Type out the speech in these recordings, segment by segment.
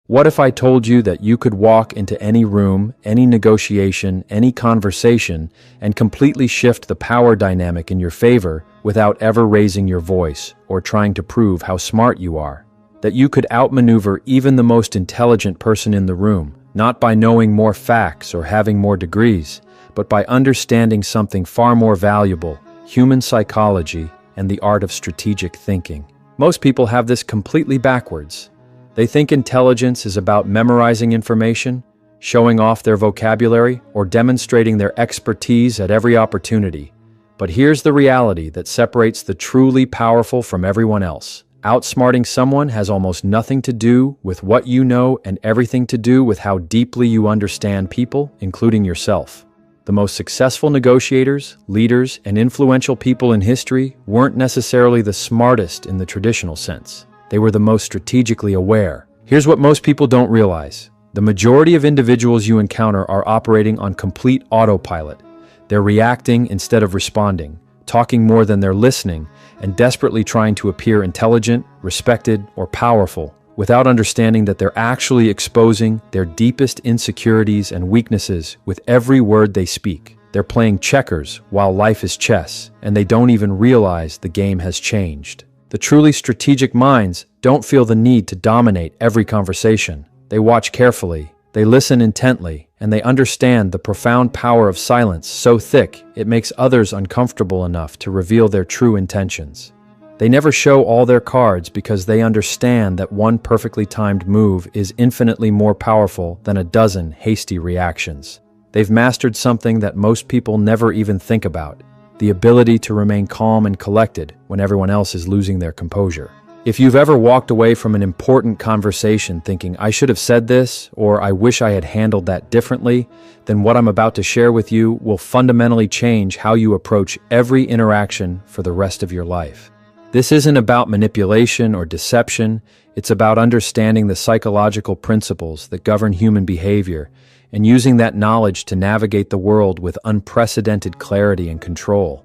What if I told you that you could walk into any room, any negotiation, any conversation, and completely shift the power dynamic in your favor without ever raising your voice or trying to prove how smart you are? That you could outmaneuver even the most intelligent person in the room, not by knowing more facts or having more degrees, but by understanding something far more valuable: human psychology and the art of strategic thinking. Most people have this completely backwards. They think intelligence is about memorizing information, showing off their vocabulary, or demonstrating their expertise at every opportunity. But here's the reality that separates the truly powerful from everyone else. Outsmarting someone has almost nothing to do with what you know and everything to do with how deeply you understand people, including yourself. The most successful negotiators, leaders, and influential people in history weren't necessarily the smartest in the traditional sense. They were the most strategically aware. Here's what most people don't realize. The majority of individuals you encounter are operating on complete autopilot. They're reacting instead of responding, talking more than they're listening, and desperately trying to appear intelligent, respected, or powerful, without understanding that they're actually exposing their deepest insecurities and weaknesses with every word they speak. They're playing checkers while life is chess, and they don't even realize the game has changed. The truly strategic minds don't feel the need to dominate every conversation. They watch carefully, they listen intently, and they understand the profound power of silence so thick it makes others uncomfortable enough to reveal their true intentions. They never show all their cards because they understand that one perfectly timed move is infinitely more powerful than a dozen hasty reactions. They've mastered something that most people never even think about: the ability to remain calm and collected when everyone else is losing their composure. If you've ever walked away from an important conversation thinking, "I should have said this," or "I wish I had handled that differently," then what I'm about to share with you will fundamentally change how you approach every interaction for the rest of your life. This isn't about manipulation or deception. It's about understanding the psychological principles that govern human behavior and using that knowledge to navigate the world with unprecedented clarity and control.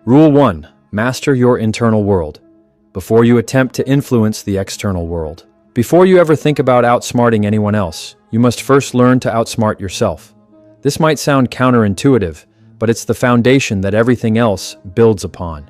Rule 1. Master your internal world before you attempt to influence the external world. Before you ever think about outsmarting anyone else, you must first learn to outsmart yourself. This might sound counterintuitive, but it's the foundation that everything else builds upon.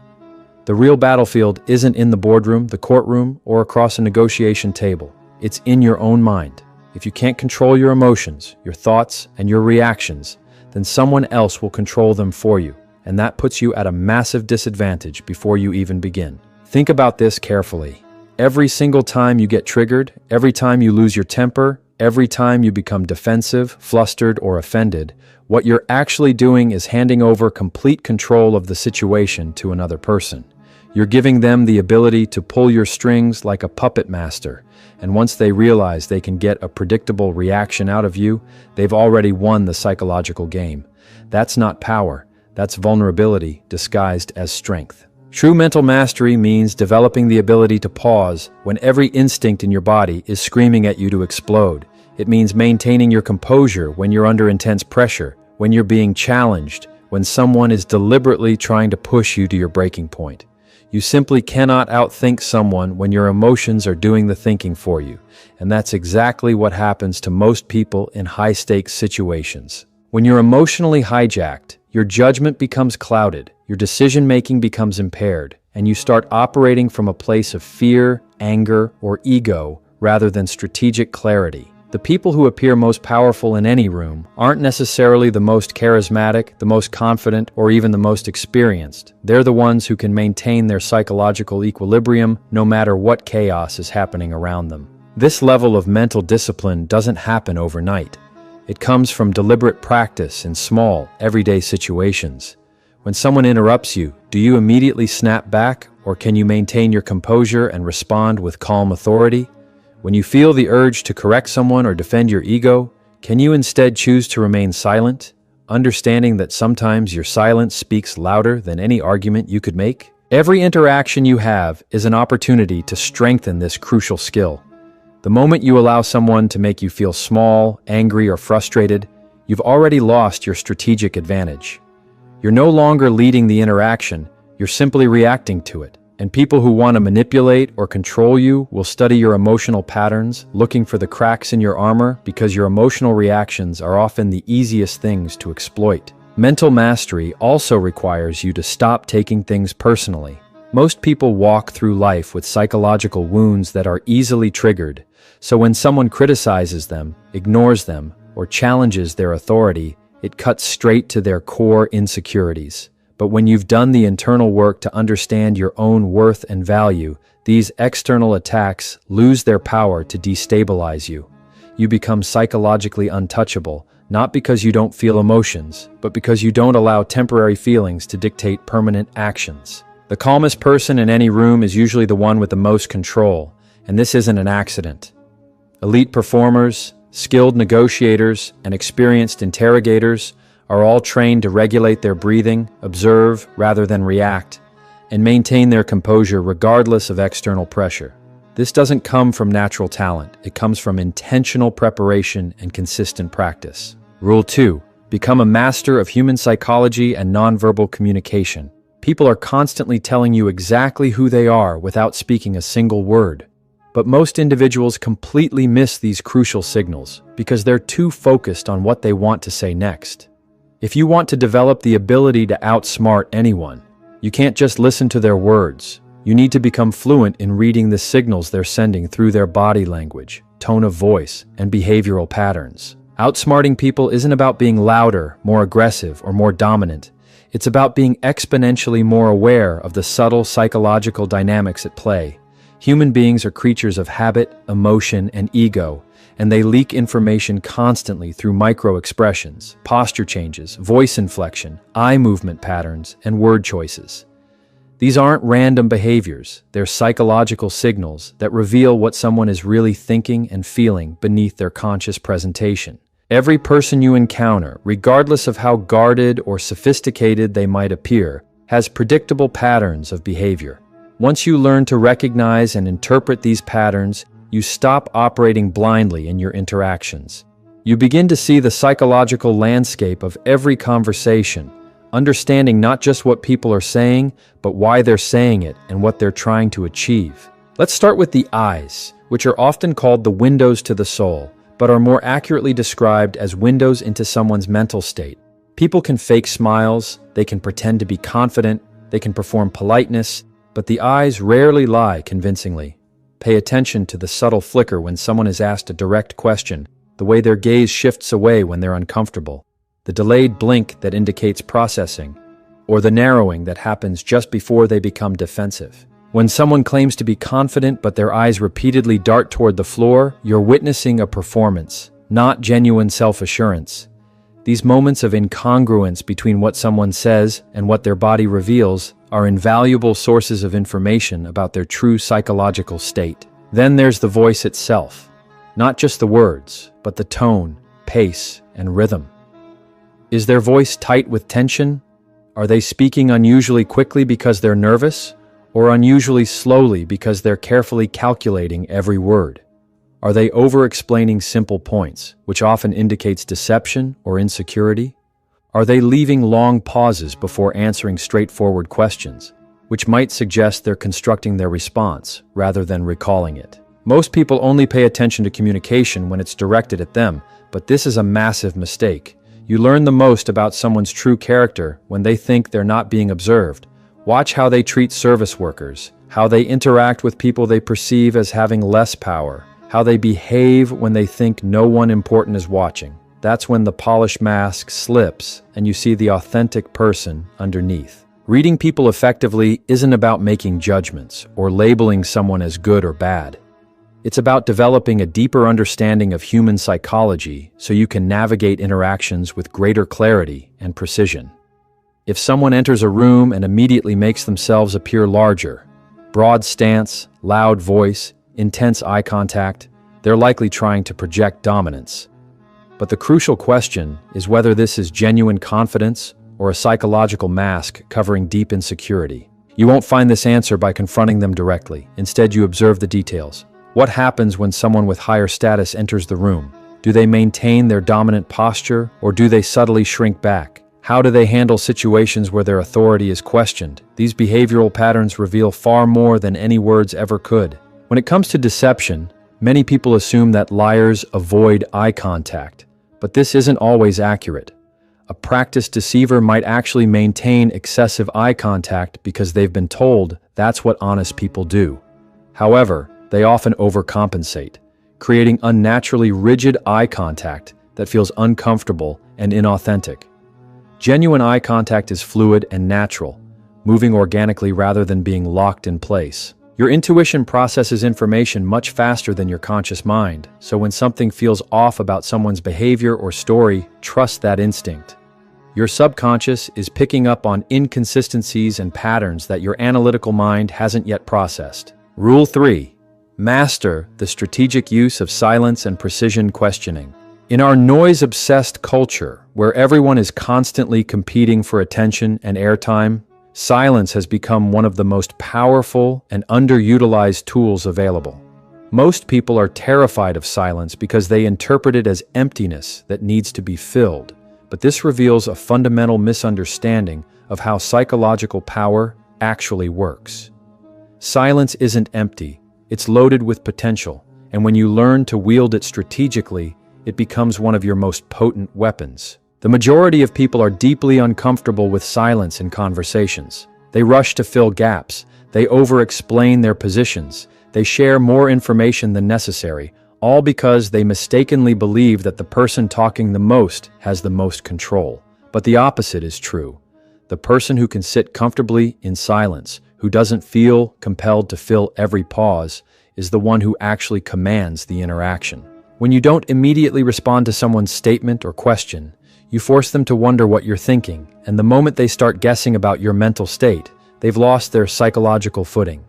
The real battlefield isn't in the boardroom, the courtroom, or across a negotiation table. It's in your own mind. If you can't control your emotions, your thoughts, and your reactions, then someone else will control them for you, and that puts you at a massive disadvantage before you even begin. Think about this carefully. Every single time you get triggered, every time you lose your temper, every time you become defensive, flustered, or offended, what you're actually doing is handing over complete control of the situation to another person. You're giving them the ability to pull your strings like a puppet master, and once they realize they can get a predictable reaction out of you, they've already won the psychological game. That's not power, that's vulnerability disguised as strength. True mental mastery means developing the ability to pause when every instinct in your body is screaming at you to explode. It means maintaining your composure when you're under intense pressure, when you're being challenged, when someone is deliberately trying to push you to your breaking point. You simply cannot outthink someone when your emotions are doing the thinking for you, and that's exactly what happens to most people in high-stakes situations. When you're emotionally hijacked, your judgment becomes clouded, your decision-making becomes impaired, and you start operating from a place of fear, anger, or ego rather than strategic clarity. The people who appear most powerful in any room aren't necessarily the most charismatic, the most confident, or even the most experienced. They're the ones who can maintain their psychological equilibrium no matter what chaos is happening around them. This level of mental discipline doesn't happen overnight. It comes from deliberate practice in small, everyday situations. When someone interrupts you, do you immediately snap back, or can you maintain your composure and respond with calm authority? When you feel the urge to correct someone or defend your ego, can you instead choose to remain silent, understanding that sometimes your silence speaks louder than any argument you could make? Every interaction you have is an opportunity to strengthen this crucial skill. The moment you allow someone to make you feel small, angry, or frustrated, you've already lost your strategic advantage. You're no longer leading the interaction, you're simply reacting to it. And people who want to manipulate or control you will study your emotional patterns, looking for the cracks in your armor because your emotional reactions are often the easiest things to exploit. Mental mastery also requires you to stop taking things personally. Most people walk through life with psychological wounds that are easily triggered, so when someone criticizes them, ignores them, or challenges their authority, it cuts straight to their core insecurities. But when you've done the internal work to understand your own worth and value, these external attacks lose their power to destabilize you. You become psychologically untouchable, not because you don't feel emotions, but because you don't allow temporary feelings to dictate permanent actions. The calmest person in any room is usually the one with the most control, and this isn't an accident. Elite performers, skilled negotiators, and experienced interrogators are all trained to regulate their breathing, observe rather than react, and maintain their composure regardless of external pressure. This doesn't come from natural talent. It comes from intentional preparation and consistent practice. Rule 2. Become a master of human psychology and nonverbal communication. People are constantly telling you exactly who they are without speaking a single word. But most individuals completely miss these crucial signals because they're too focused on what they want to say next. If you want to develop the ability to outsmart anyone, you can't just listen to their words. You need to become fluent in reading the signals they're sending through their body language, tone of voice, and behavioral patterns. Outsmarting people isn't about being louder, more aggressive, or more dominant. It's about being exponentially more aware of the subtle psychological dynamics at play. Human beings are creatures of habit, emotion, and ego, and they leak information constantly through micro-expressions, posture changes, voice inflection, eye movement patterns, and word choices. These aren't random behaviors, they're psychological signals that reveal what someone is really thinking and feeling beneath their conscious presentation. Every person you encounter, regardless of how guarded or sophisticated they might appear, has predictable patterns of behavior. Once you learn to recognize and interpret these patterns, you stop operating blindly in your interactions. You begin to see the psychological landscape of every conversation, understanding not just what people are saying, but why they're saying it and what they're trying to achieve. Let's start with the eyes, which are often called the windows to the soul, but are more accurately described as windows into someone's mental state. People can fake smiles, they can pretend to be confident, they can perform politeness, but the eyes rarely lie convincingly. Pay attention to the subtle flicker when someone is asked a direct question, the way their gaze shifts away when they're uncomfortable, the delayed blink that indicates processing, or the narrowing that happens just before they become defensive. When someone claims to be confident but their eyes repeatedly dart toward the floor, you're witnessing a performance, not genuine self-assurance. These moments of incongruence between what someone says and what their body reveals are invaluable sources of information about their true psychological state. Then there's the voice itself. Not just the words, but the tone, pace, and rhythm. Is their voice tight with tension? Are they speaking unusually quickly because they're nervous, or unusually slowly because they're carefully calculating every word? Are they over-explaining simple points, which often indicates deception or insecurity? Are they leaving long pauses before answering straightforward questions, which might suggest they're constructing their response rather than recalling it? Most people only pay attention to communication when it's directed at them, but this is a massive mistake. You learn the most about someone's true character when they think they're not being observed. Watch how they treat service workers, how they interact with people they perceive as having less power, how they behave when they think no one important is watching. That's when the polished mask slips and you see the authentic person underneath. Reading people effectively isn't about making judgments or labeling someone as good or bad. It's about developing a deeper understanding of human psychology so you can navigate interactions with greater clarity and precision. If someone enters a room and immediately makes themselves appear larger, broad stance, loud voice, intense eye contact, they're likely trying to project dominance. But the crucial question is whether this is genuine confidence or a psychological mask covering deep insecurity. You won't find this answer by confronting them directly. Instead, you observe the details. What happens when someone with higher status enters the room? Do they maintain their dominant posture, or do they subtly shrink back? How do they handle situations where their authority is questioned? These behavioral patterns reveal far more than any words ever could. When it comes to deception, many people assume that liars avoid eye contact, but this isn't always accurate. A practiced deceiver might actually maintain excessive eye contact because they've been told that's what honest people do. However, they often overcompensate, creating unnaturally rigid eye contact that feels uncomfortable and inauthentic. Genuine eye contact is fluid and natural, moving organically rather than being locked in place. Your intuition processes information much faster than your conscious mind, so when something feels off about someone's behavior or story, trust that instinct. Your subconscious is picking up on inconsistencies and patterns that your analytical mind hasn't yet processed. Rule 3. Master the strategic use of silence and precision questioning. In our noise-obsessed culture, where everyone is constantly competing for attention and airtime, silence has become one of the most powerful and underutilized tools available. Most people are terrified of silence because they interpret it as emptiness that needs to be filled, but this reveals a fundamental misunderstanding of how psychological power actually works. Silence isn't empty, it's loaded with potential, and when you learn to wield it strategically, it becomes one of your most potent weapons. The majority of people are deeply uncomfortable with silence in conversations. They rush to fill gaps, they over-explain their positions, they share more information than necessary, all because they mistakenly believe that the person talking the most has the most control. But the opposite is true. The person who can sit comfortably in silence, who doesn't feel compelled to fill every pause, is the one who actually commands the interaction. When you don't immediately respond to someone's statement or question, you force them to wonder what you're thinking, and the moment they start guessing about your mental state, they've lost their psychological footing.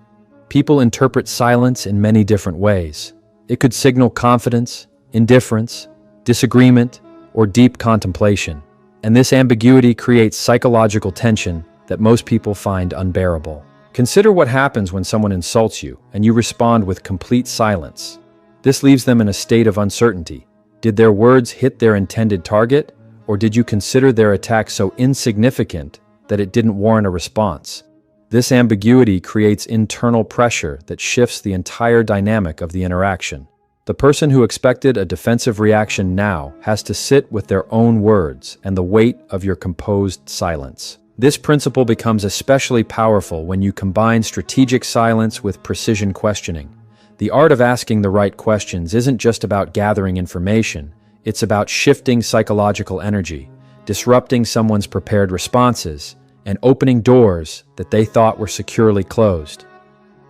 People interpret silence in many different ways. It could signal confidence, indifference, disagreement, or deep contemplation, and this ambiguity creates psychological tension that most people find unbearable. Consider what happens when someone insults you and you respond with complete silence. This leaves them in a state of uncertainty. Did their words hit their intended target, or did you consider their attack so insignificant that it didn't warrant a response? This ambiguity creates internal pressure that shifts the entire dynamic of the interaction. The person who expected a defensive reaction now has to sit with their own words and the weight of your composed silence. This principle becomes especially powerful when you combine strategic silence with precision questioning. The art of asking the right questions isn't just about gathering information, it's about shifting psychological energy, disrupting someone's prepared responses, and opening doors that they thought were securely closed.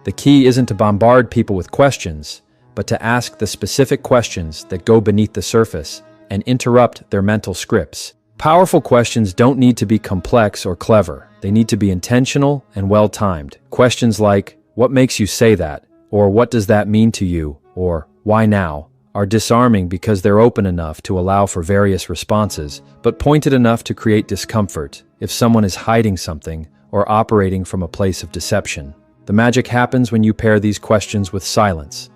The key isn't to bombard people with questions, but to ask the specific questions that go beneath the surface and interrupt their mental scripts. Powerful questions don't need to be complex or clever. They need to be intentional and well-timed. Questions like, "What makes you say that?" or "What does that mean to you?" or "Why now?" are disarming because they're open enough to allow for various responses, but pointed enough to create discomfort if someone is hiding something or operating from a place of deception. The magic happens when you pair these questions with silence.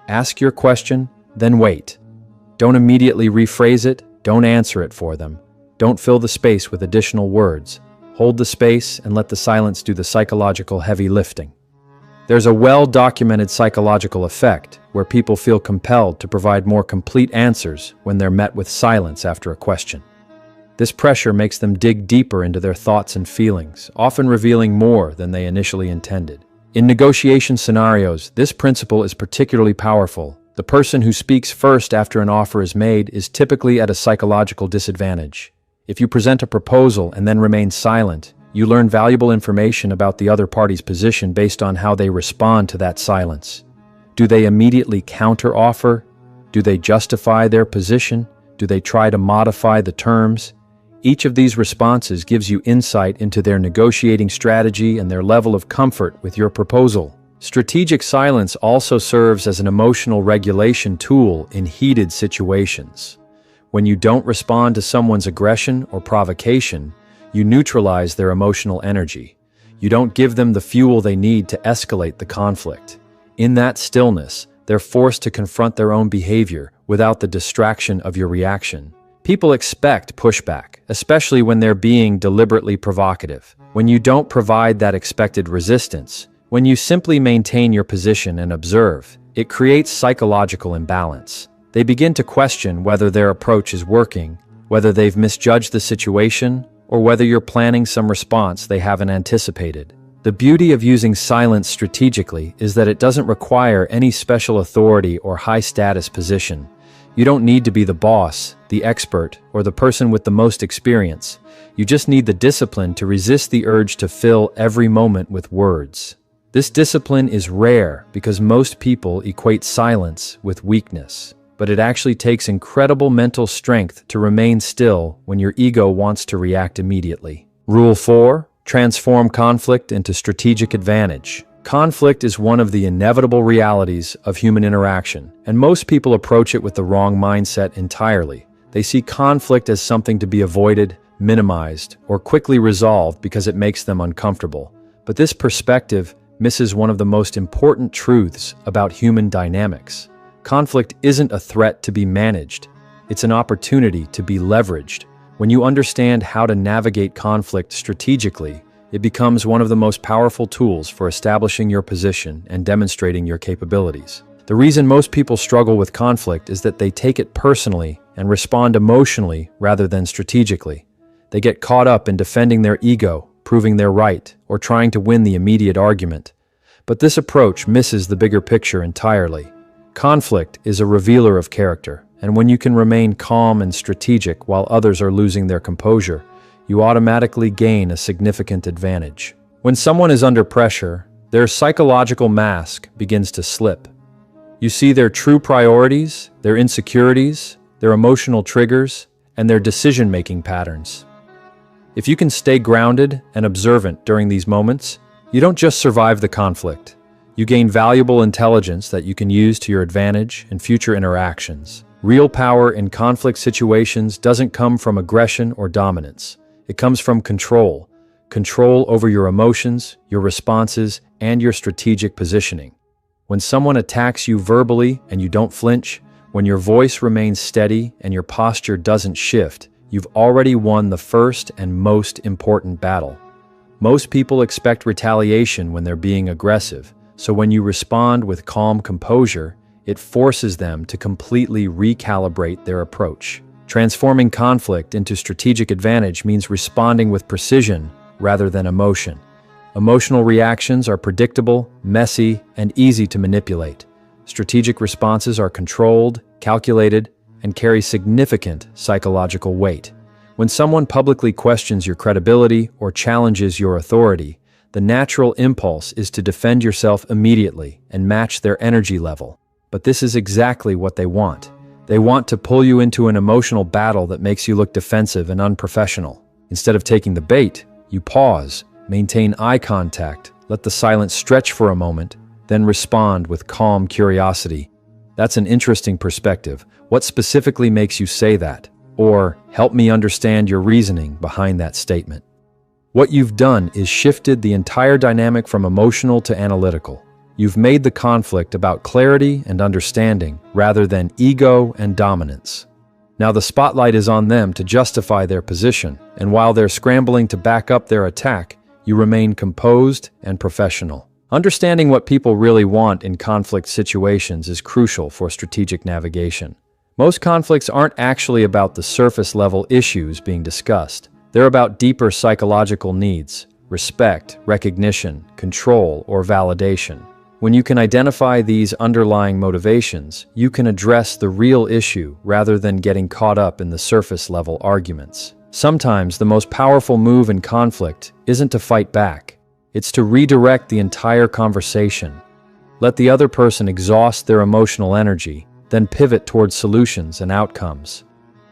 Ask your question, then wait. Don't immediately rephrase it, don't answer it for them. Don't fill the space with additional words. Hold the space and let the silence do the psychological heavy lifting. There's a well-documented psychological effect where people feel compelled to provide more complete answers when they're met with silence after a question. This pressure makes them dig deeper into their thoughts and feelings, often revealing more than they initially intended. In negotiation scenarios, this principle is particularly powerful. The person who speaks first after an offer is made is typically at a psychological disadvantage. If you present a proposal and then remain silent, you learn valuable information about the other party's position based on how they respond to that silence. Do they immediately counter-offer? Do they justify their position? Do they try to modify the terms? Each of these responses gives you insight into their negotiating strategy and their level of comfort with your proposal. Strategic silence also serves as an emotional regulation tool in heated situations. When you don't respond to someone's aggression or provocation, you neutralize their emotional energy. You don't give them the fuel they need to escalate the conflict. In that stillness, they're forced to confront their own behavior without the distraction of your reaction. People expect pushback, especially when they're being deliberately provocative. When you don't provide that expected resistance, when you simply maintain your position and observe, it creates psychological imbalance. They begin to question whether their approach is working, whether they've misjudged the situation, or whether you're planning some response they haven't anticipated. The beauty of using silence strategically is that it doesn't require any special authority or high-status position. You don't need to be the boss, the expert, or the person with the most experience. You just need the discipline to resist the urge to fill every moment with words. This discipline is rare because most people equate silence with weakness, but it actually takes incredible mental strength to remain still when your ego wants to react immediately. Rule 4. Transform conflict into strategic advantage. Conflict is one of the inevitable realities of human interaction, and most people approach it with the wrong mindset entirely. They see conflict as something to be avoided, minimized, or quickly resolved because it makes them uncomfortable. But this perspective misses one of the most important truths about human dynamics. Conflict isn't a threat to be managed. It's an opportunity to be leveraged. When you understand how to navigate conflict strategically, it becomes one of the most powerful tools for establishing your position and demonstrating your capabilities. The reason most people struggle with conflict is that they take it personally and respond emotionally rather than strategically. They get caught up in defending their ego, proving they're right, or trying to win the immediate argument. But this approach misses the bigger picture entirely. Conflict is a revealer of character, and when you can remain calm and strategic while others are losing their composure, you automatically gain a significant advantage. When someone is under pressure, their psychological mask begins to slip. You see their true priorities, their insecurities, their emotional triggers, and their decision-making patterns. If you can stay grounded and observant during these moments, you don't just survive the conflict. You gain valuable intelligence that you can use to your advantage in future interactions. Real power in conflict situations doesn't come from aggression or dominance. It comes from control. Control over your emotions, your responses, and your strategic positioning. When someone attacks you verbally and you don't flinch, when your voice remains steady and your posture doesn't shift, you've already won the first and most important battle. Most people expect retaliation when they're being aggressive, so when you respond with calm composure, it forces them to completely recalibrate their approach. Transforming conflict into strategic advantage means responding with precision rather than emotion. Emotional reactions are predictable, messy, and easy to manipulate. Strategic responses are controlled, calculated, and carry significant psychological weight. When someone publicly questions your credibility or challenges your authority, the natural impulse is to defend yourself immediately and match their energy level. But this is exactly what they want. They want to pull you into an emotional battle that makes you look defensive and unprofessional. Instead of taking the bait, you pause, maintain eye contact, let the silence stretch for a moment, then respond with calm curiosity. That's an interesting perspective. What specifically makes you say that? Or, help me understand your reasoning behind that statement. What you've done is shifted the entire dynamic from emotional to analytical. You've made the conflict about clarity and understanding rather than ego and dominance. Now the spotlight is on them to justify their position, and while they're scrambling to back up their attack, you remain composed and professional. Understanding what people really want in conflict situations is crucial for strategic navigation. Most conflicts aren't actually about the surface-level issues being discussed. They're about deeper psychological needs: respect, recognition, control, or validation. When you can identify these underlying motivations, you can address the real issue rather than getting caught up in the surface-level arguments. Sometimes the most powerful move in conflict isn't to fight back. It's to redirect the entire conversation. Let the other person exhaust their emotional energy, then pivot towards solutions and outcomes.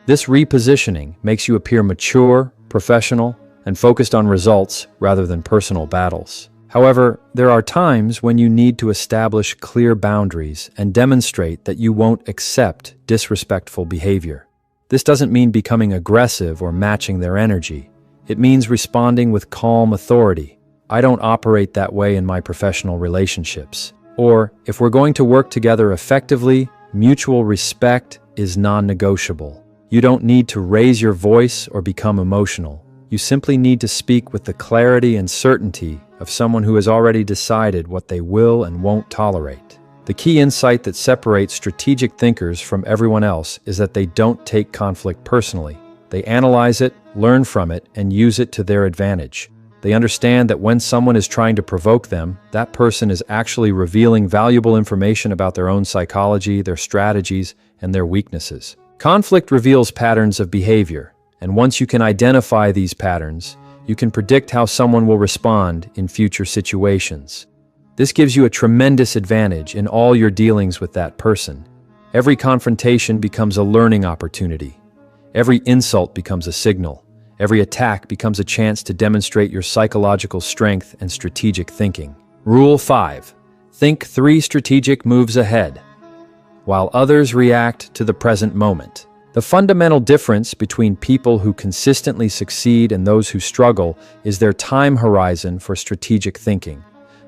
This repositioning makes you appear mature, professional, and focused on results rather than personal battles. However, there are times when you need to establish clear boundaries and demonstrate that you won't accept disrespectful behavior. This doesn't mean becoming aggressive or matching their energy. It means responding with calm authority. I don't operate that way in my professional relationships. Or, if we're going to work together effectively, mutual respect is non-negotiable. You don't need to raise your voice or become emotional. You simply need to speak with the clarity and certainty of someone who has already decided what they will and won't tolerate. The key insight that separates strategic thinkers from everyone else is that they don't take conflict personally. They analyze it, learn from it, and use it to their advantage. They understand that when someone is trying to provoke them, that person is actually revealing valuable information about their own psychology, their strategies, and their weaknesses. Conflict reveals patterns of behavior, and once you can identify these patterns, you can predict how someone will respond in future situations. This gives you a tremendous advantage in all your dealings with that person. Every confrontation becomes a learning opportunity. Every insult becomes a signal. Every attack becomes a chance to demonstrate your psychological strength and strategic thinking. Rule 5. Think 3 strategic moves ahead, while others react to the present moment. The fundamental difference between people who consistently succeed and those who struggle is their time horizon for strategic thinking.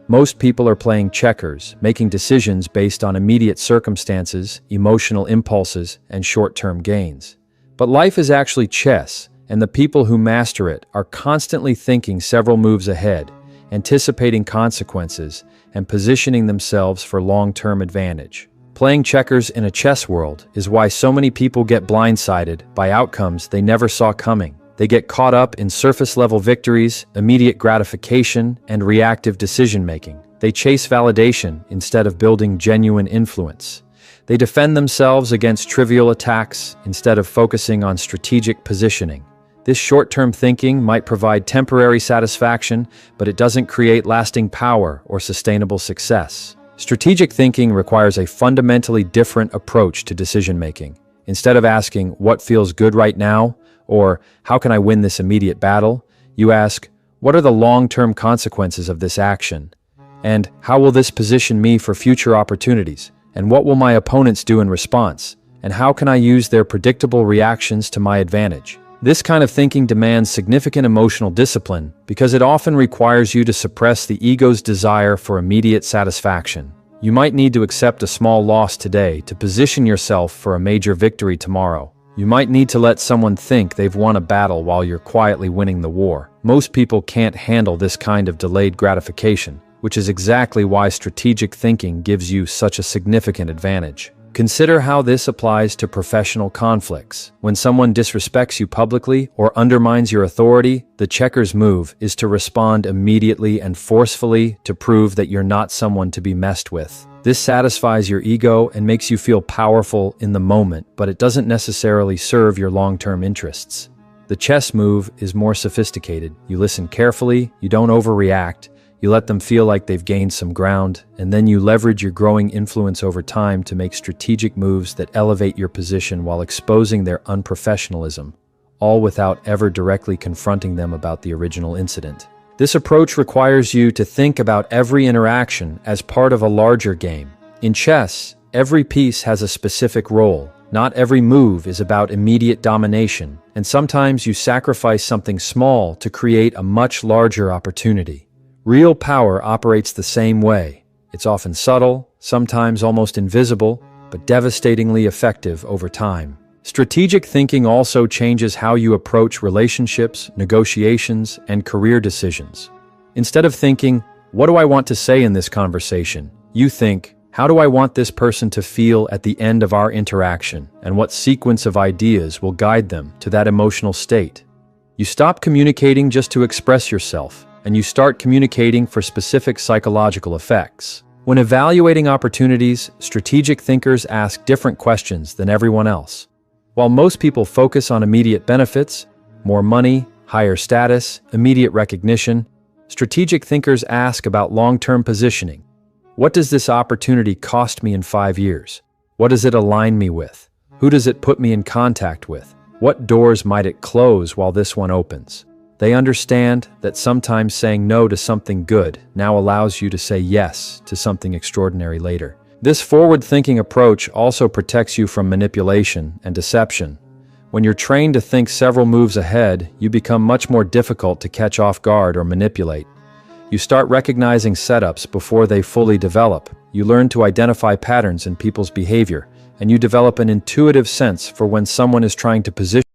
Most people are playing checkers, making decisions based on immediate circumstances, emotional impulses, and short-term gains. But life is actually chess, and the people who master it are constantly thinking several moves ahead, anticipating consequences, and positioning themselves for long-term advantage. Playing checkers in a chess world is why so many people get blindsided by outcomes they never saw coming. They get caught up in surface-level victories, immediate gratification, and reactive decision-making. They chase validation instead of building genuine influence. They defend themselves against trivial attacks instead of focusing on strategic positioning. This short-term thinking might provide temporary satisfaction, but it doesn't create lasting power or sustainable success. Strategic thinking requires a fundamentally different approach to decision-making. Instead of asking, "What feels good right now?" or "How can I win this immediate battle?" you ask, "What are the long-term consequences of this action?" And "How will this position me for future opportunities?" And "What will my opponents do in response?" And "How can I use their predictable reactions to my advantage?" This kind of thinking demands significant emotional discipline because it often requires you to suppress the ego's desire for immediate satisfaction. You might need to accept a small loss today to position yourself for a major victory tomorrow. You might need to let someone think they've won a battle while you're quietly winning the war. Most people can't handle this kind of delayed gratification, which is exactly why strategic thinking gives you such a significant advantage. Consider how this applies to professional conflicts. When someone disrespects you publicly or undermines your authority, the checker's move is to respond immediately and forcefully to prove that you're not someone to be messed with. This satisfies your ego and makes you feel powerful in the moment, but it doesn't necessarily serve your long-term interests. The chess move is more sophisticated. You listen carefully, you don't overreact, you let them feel like they've gained some ground, and then you leverage your growing influence over time to make strategic moves that elevate your position while exposing their unprofessionalism, all without ever directly confronting them about the original incident. This approach requires you to think about every interaction as part of a larger game. In chess, every piece has a specific role. Not every move is about immediate domination, and sometimes you sacrifice something small to create a much larger opportunity. Real power operates the same way. It's often subtle, sometimes almost invisible, but devastatingly effective over time. Strategic thinking also changes how you approach relationships, negotiations, and career decisions. Instead of thinking, "What do I want to say in this conversation?" you think, "How do I want this person to feel at the end of our interaction, and what sequence of ideas will guide them to that emotional state?" You stop communicating just to express yourself, and you start communicating for specific psychological effects. When evaluating opportunities, strategic thinkers ask different questions than everyone else. While most people focus on immediate benefits, more money, higher status, immediate recognition, strategic thinkers ask about long-term positioning. What does this opportunity cost me in 5 years? What does it align me with? Who does it put me in contact with? What doors might it close while this one opens? They understand that sometimes saying no to something good now allows you to say yes to something extraordinary later. This forward-thinking approach also protects you from manipulation and deception. When you're trained to think several moves ahead, you become much more difficult to catch off guard or manipulate. You start recognizing setups before they fully develop. You learn to identify patterns in people's behavior, and you develop an intuitive sense for when someone is trying to position